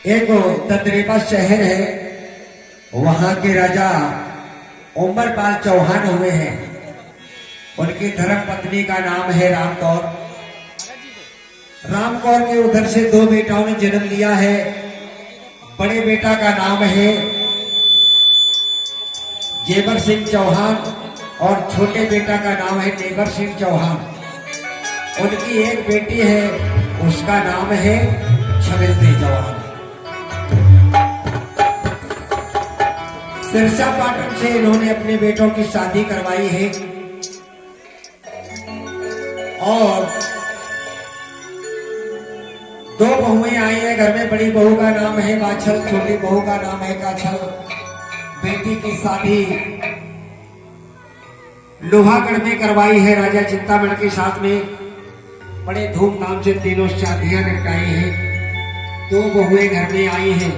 एक तद्रेपा शहर है, वहां के राजा उमरपाल चौहान हुए हैं। उनकी धर्म पत्नी का नाम है राम कौर। राम कौर के उधर से दो बेटाओं ने जन्म लिया है। बड़े बेटा का नाम है जेवर सिंह चौहान और छोटे बेटा का नाम है नेवर सिंह चौहान। उनकी एक बेटी है, उसका नाम है छविलती चौहान। सिरसा पाटन से इन्होंने अपने बेटों की शादी करवाई है और दो बहुएं आई हैं घर में। बड़ी बहू का नाम है बाछल, छोटी बहू का नाम है काछल। बेटी की शादी लोहागढ़ में करवाई है राजा चिंतामण के साथ में। बड़े धूमधाम से तीनों शादियां निपटाई हैं। दो बहुएं घर में आई हैं।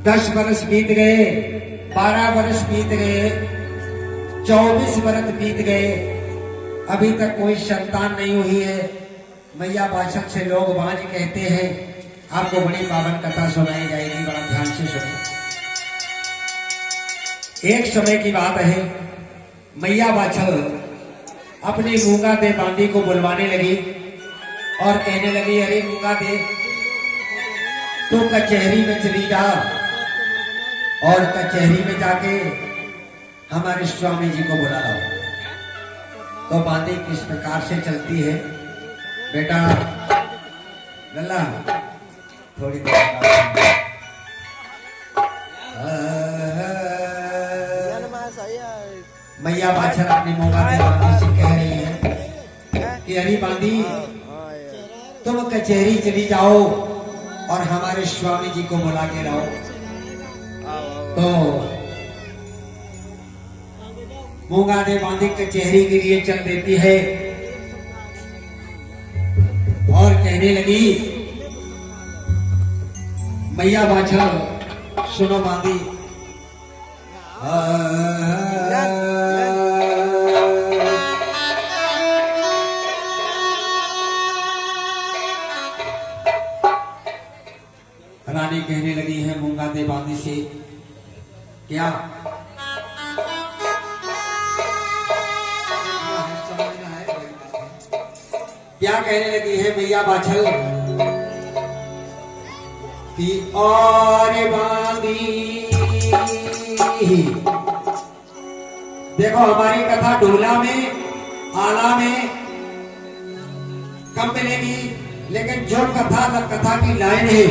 10 बरस बीत गए, 12 बरस बीत गए, 24 बरस बीत गए, अभी तक कोई संतान नहीं हुई है। मैया बाछल से लोग बांझ कहते हैं। आपको बड़ी पावन कथा सुनाई जाएगी, बड़ा ध्यान से सुनो। एक समय की बात है, मैया बाछल अपनी मूंगा दे बांदी को बुलवाने लगी और कहने लगी, अरे मूंगा दे, तो कचहरी में चली जा और कचहरी में जाके हमारे स्वामी जी को बुला लाओ। तो बांदी किस प्रकार से चलती है, बेटा लल्ला थोड़ी देर मैया बाछल अपनी मूंगा दे बांदी से कह रही है कि अरे बांदी, तुम कचहरी चली जाओ और हमारे स्वामी जी को बुला के लाओ। तो मूंगा दे बांदी कचहरी के लिए चल देती है और कहने लगी, मैया बाछल सुनो बांदी, रानी कहने लगी है मूंगा दे बांदी से, क्या क्या कहने लगी है मैया बाछल कि और बांदी, देखो हमारी कथा ढोला में आला में कम मिलेगी, लेकिन जो कथा की लाइन है,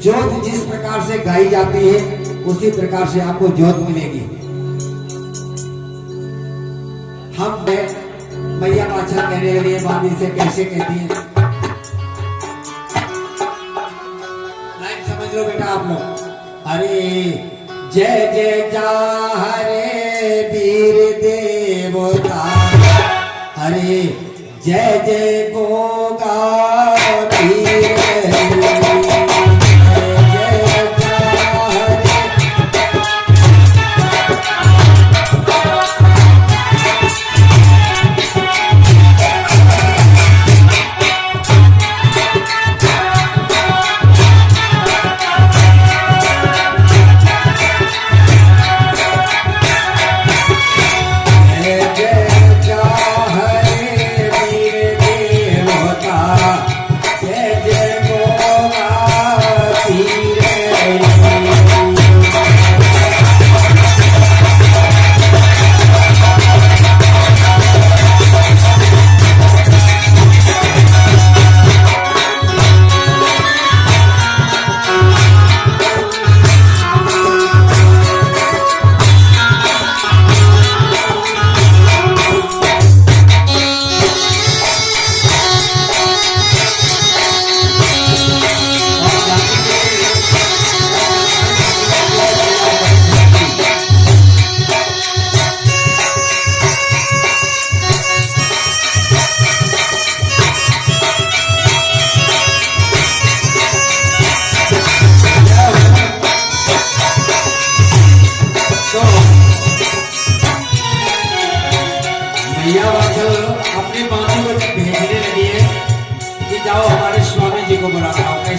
जोत जिस प्रकार से गाई जाती है उसी प्रकार से आपको जोत मिलेगी। हम मैया बाछल कहने के लिए बांदी से कैसे कहती है, लाइन समझ लो बेटा आप लोग। अरे जय जय जा हरे वीर देवता, अरे जय जय गोगा वीर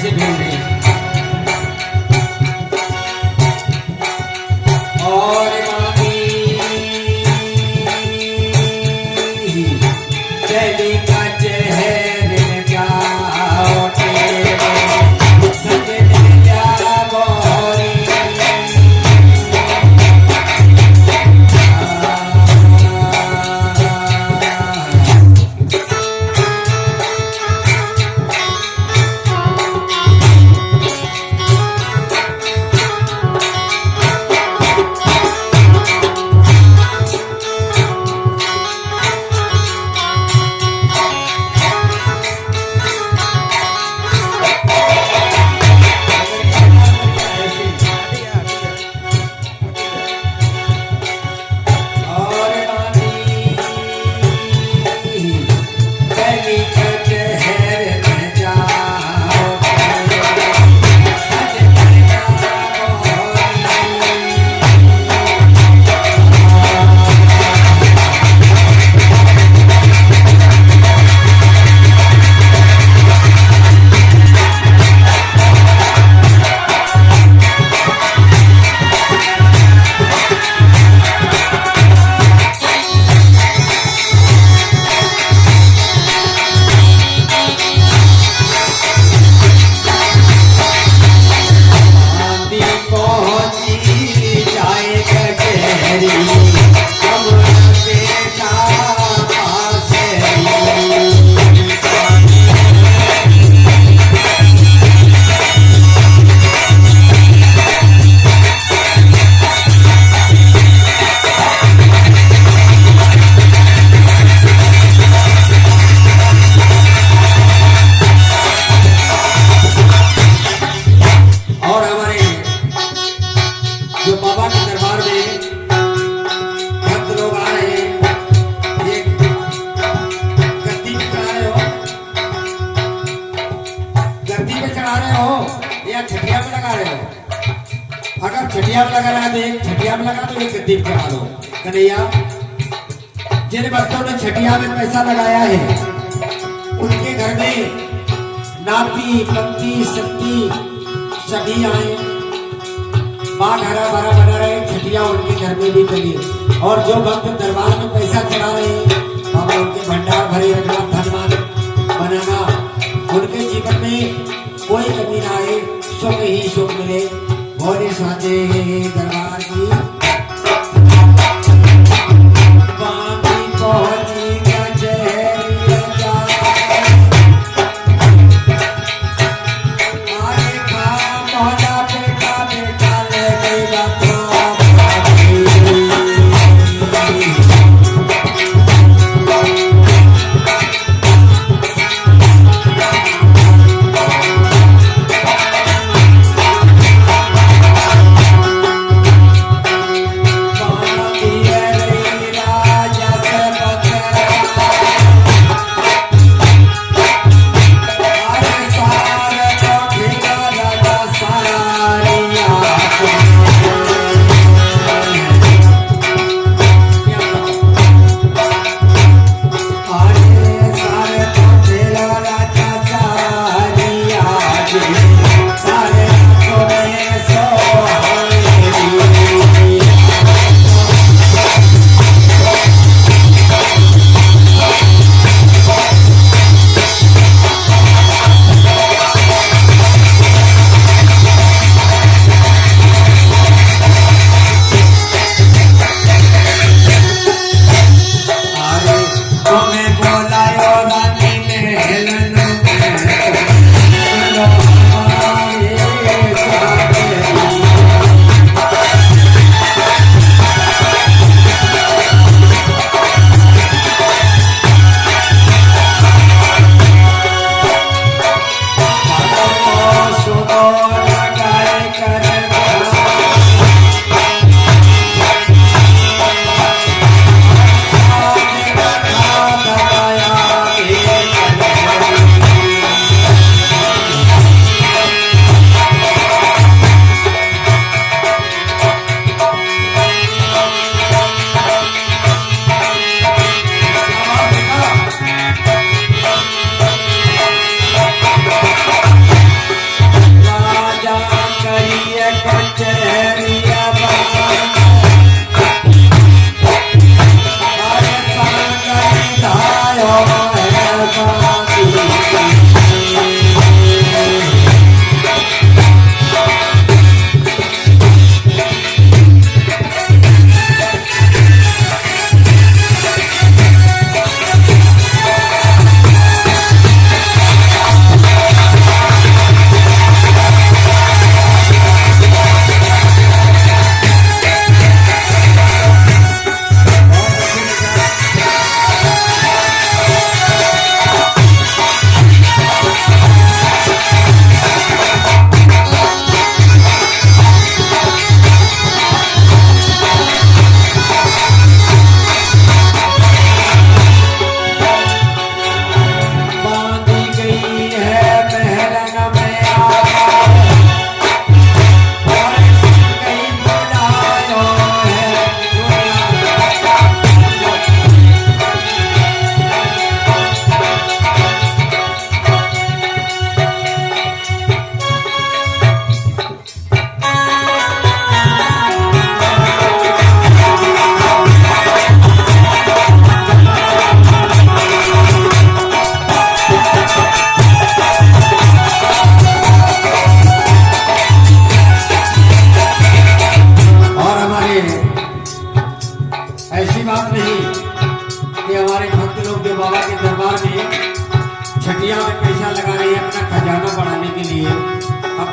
कैसे भेज रहे हैं। और चली का चेहर जाओ सजन जाओ छठिया में लगा रहे हो। अगर छठिया में लगा रहा है तो एक छठिया में लगा दो, एक गद्दी में चढ़ा दो। कन्हैया जिन भक्तों ने छठिया में पैसा लगाया है उनके घर में नाती पंक्ति शक्ति सभी आए, बाग हरा भरा बना रहे, छठिया उनके घर में भी चली। और जो भक्त दरबार में पैसा चढ़ा रहे हैं बाबा उनके भंडार भरे रखना, धनवान बनाना, उनके जीवन में कोई कमी ना आए, सुख ही सुख मिले। भोले साजे दरबार की बांधी पहुंची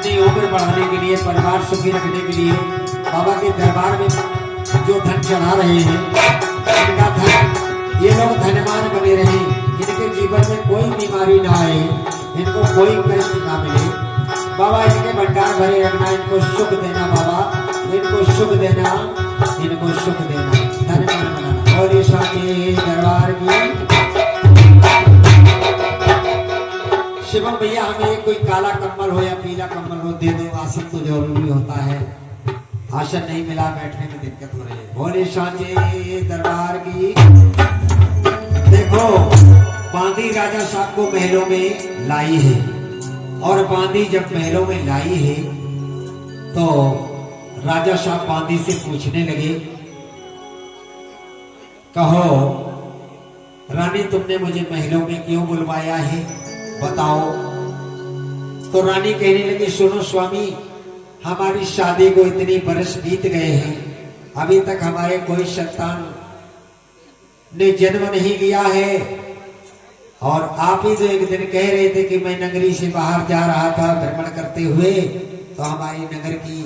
अपनी उम्र बढ़ाने के लिए, परिवार सुखी रखने के लिए बाबा के दरबार में जो धन चढ़ा रहे हैं, इनका धन, ये लोग धनवान बने रहे, इनके जीवन में कोई बीमारी ना आए, इनको कोई कष्ट ना मिले। बाबा इनके भंडार भरे रखना, इनको सुख देना बाबा, इनको सुख देना, इनको सुख देना, धनवान बनाना। और ये स्वामी दरबार की शिवम भैया, हमें कोई काला कम्बल हो या पीला कम्बल हो दे दो, आसन तो जरूरी होता है, आसन नहीं मिला बैठने में दिक्कत हो रही है। भोले सांझे दरबार की देखो, बांदी राजा साहब को महलों में लाई है, और बांदी जब महलों में लाई है तो राजा साहब बांदी से पूछने लगे, कहो रानी, तुमने मुझे महलों में क्यों बुलवाया है, बताओ। तो रानी कहने लगी, सुनो स्वामी, हमारी शादी को इतनी बरस बीत गए हैं, अभी तक हमारे कोई संतान ने जन्म नहीं लिया है, और आप ही तो एक दिन कह रहे थे कि मैं नगरी से बाहर जा रहा था भ्रमण करते हुए, तो हमारी नगर की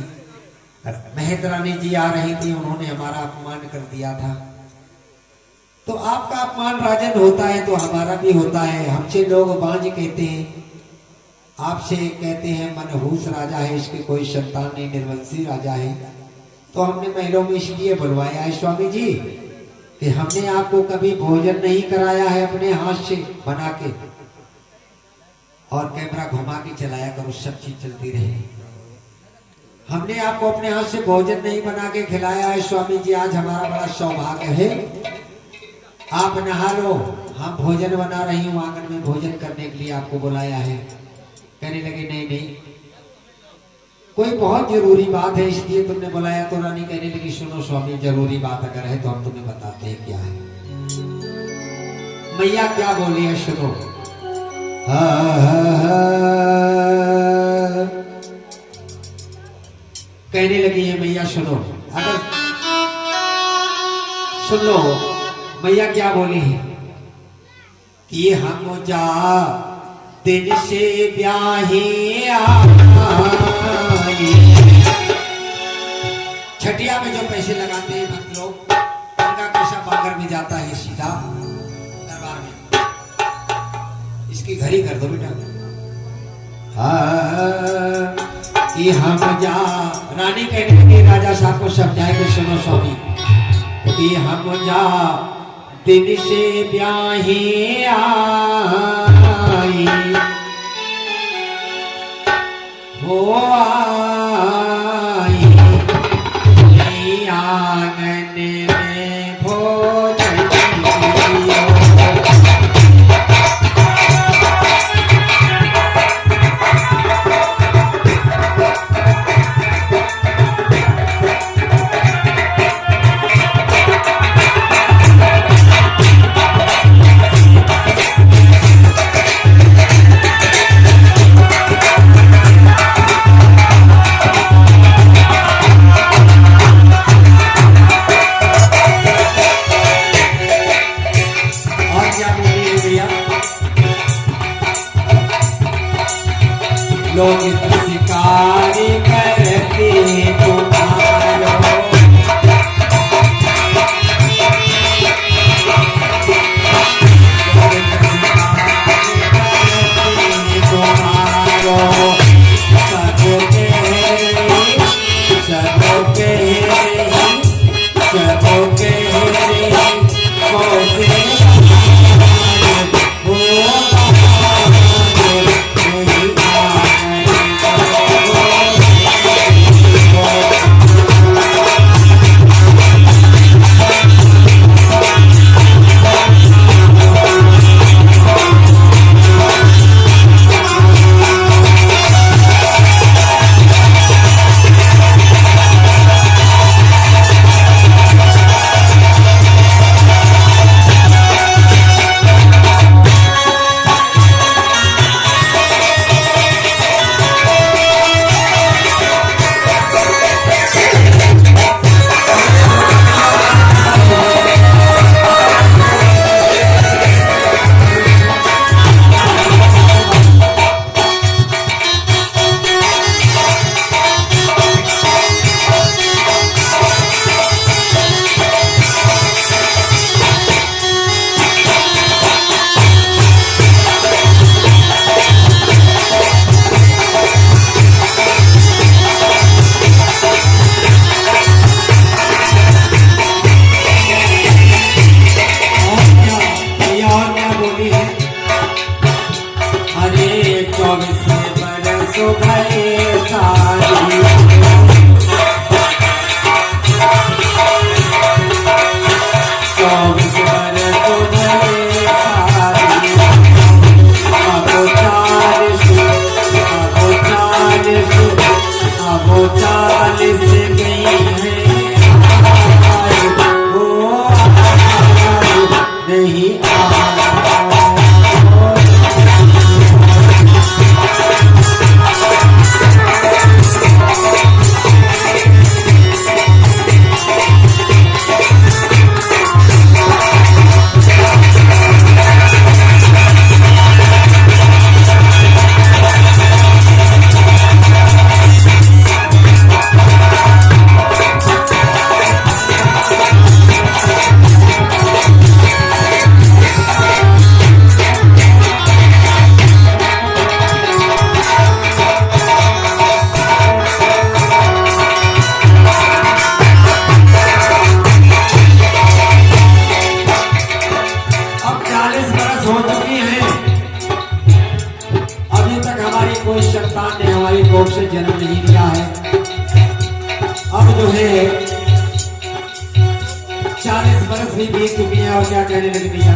महत रानी जी आ रही थी, उन्होंने हमारा अपमान कर दिया था। तो आपका अपमान राजन होता है तो हमारा भी होता है। हमसे लोग बांझ कहते हैं, आपसे कहते हैं मनहूस राजा है, इसके कोई संतान नहीं, निर्वंशी राजा है। तो हमने महलों में इसलिए बुलवाया है स्वामी जी कि हमने आपको कभी भोजन नहीं कराया है अपने हाथ से बना के, और कैमरा घुमा के चलाया करो, सब चीज चलती रहे। हमने आपको अपने हाथ से भोजन नहीं बना के खिलाया है स्वामी जी, आज हमारा बड़ा सौभाग्य है, आप नहा लो, हम भोजन बना रही हूँ, आंगन में भोजन करने के लिए आपको बुलाया है। कहने लगे नहीं नहीं, कोई बहुत जरूरी बात है इसलिए तुमने बुलाया। तो रानी कहने लगी, सुनो स्वामी, जरूरी बात अगर है तो हम तुम्हें बताते हैं क्या है। मैया क्या बोली है सुनो। कहने लगी है मैया सुनो, अगर सुन लो मैया क्या बोली है कि हम जा दिन से ब्याहे छठिया में जो पैसे लगाते हैं भक्त लोग, उनका पैसा बागर में जाता है सीधा दरबार में। इसकी घड़ी कर दो बेटा। कि हम जा, रानी कहने लगी राजा साहब को समझाए कि सुनो स्वामी, कि हम जा दिन से ब्याहे आई, वो आई आंगन में भोजन लोग शिकार करते तुम्हारो, तो भले सारी कोई संतान ने हमारी कोख से जन्म नहीं लिया है। अब जो है 40 बरस भी बीत चुकी है और क्या कहने लग दिया।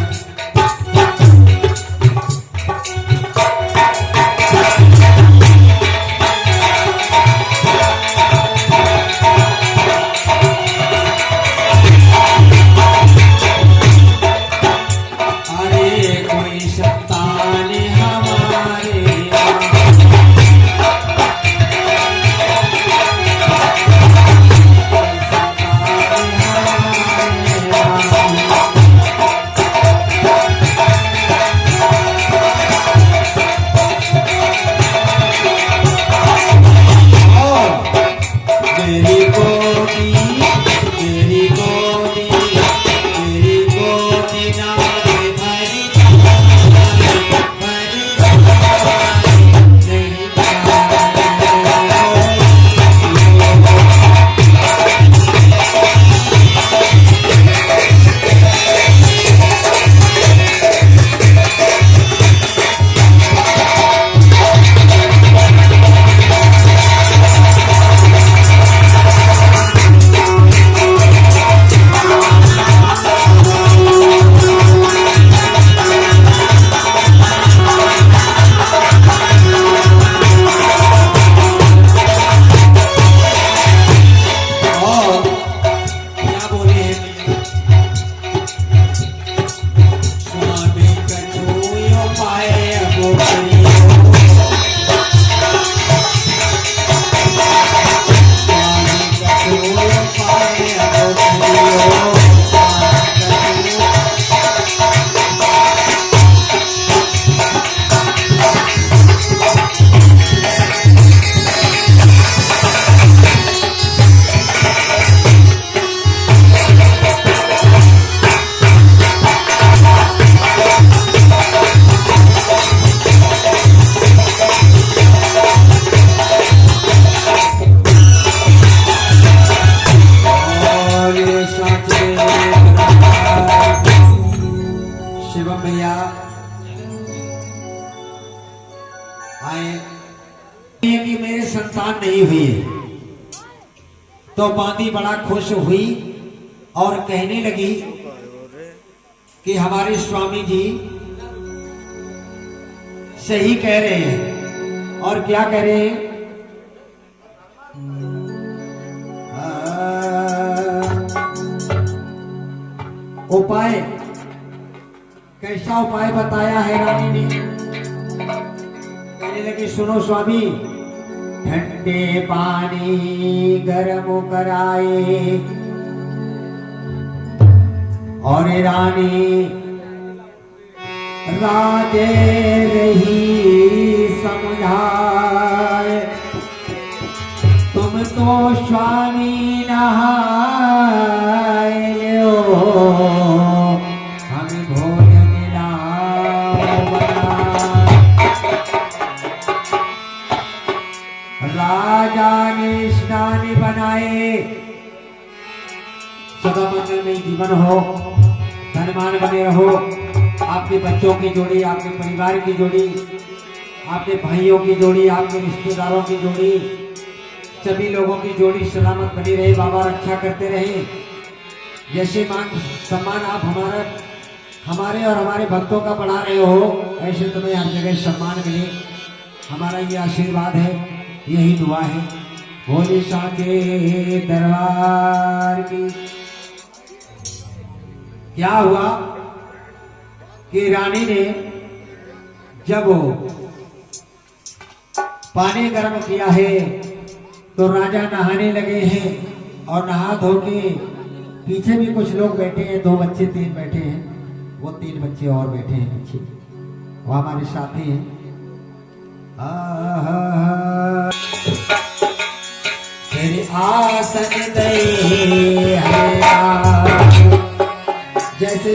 कि मेरे संतान नहीं हुई तो बांदी बड़ा खुश हुई और कहने लगी कि हमारे स्वामी जी सही कह रहे हैं। और क्या कह रहे हैं? उपाय, कैसा उपाय बताया है रानी ने? कहने लगी सुनो स्वामी, ठंडे पानी गर्म कराए और रानी राजे रही समझाए, तुम तो स्वामी नहाए लो, हमें भोजन राजा ने स्नान बनाए। सदा मंगल में जीवन हो, धनवान बने रहो, आपके बच्चों की जोड़ी, आपके परिवार की जोड़ी, आपके भाइयों की जोड़ी, आपके रिश्तेदारों की जोड़ी, सभी लोगों की जोड़ी सलामत बनी रहे, बाबा रक्षा करते रहे। जैसे मान सम्मान आप हमारे और हमारे भक्तों का बढ़ा रहे हो, ऐसे तुम्हें हर जगह सम्मान मिले। हमारा ये आशीर्वाद है, यही दुआ है। भोले साचे दरबार की। क्या हुआ कि रानी ने जब पानी गर्म किया है तो राजा नहाने लगे हैं, और नहा धो के पीछे भी कुछ लोग बैठे हैं, 2 बच्चे 3 बैठे हैं, वो 3 बच्चे और बैठे हैं पीछे, वो हमारे साथी हैं। तेरे आसन दे जैसे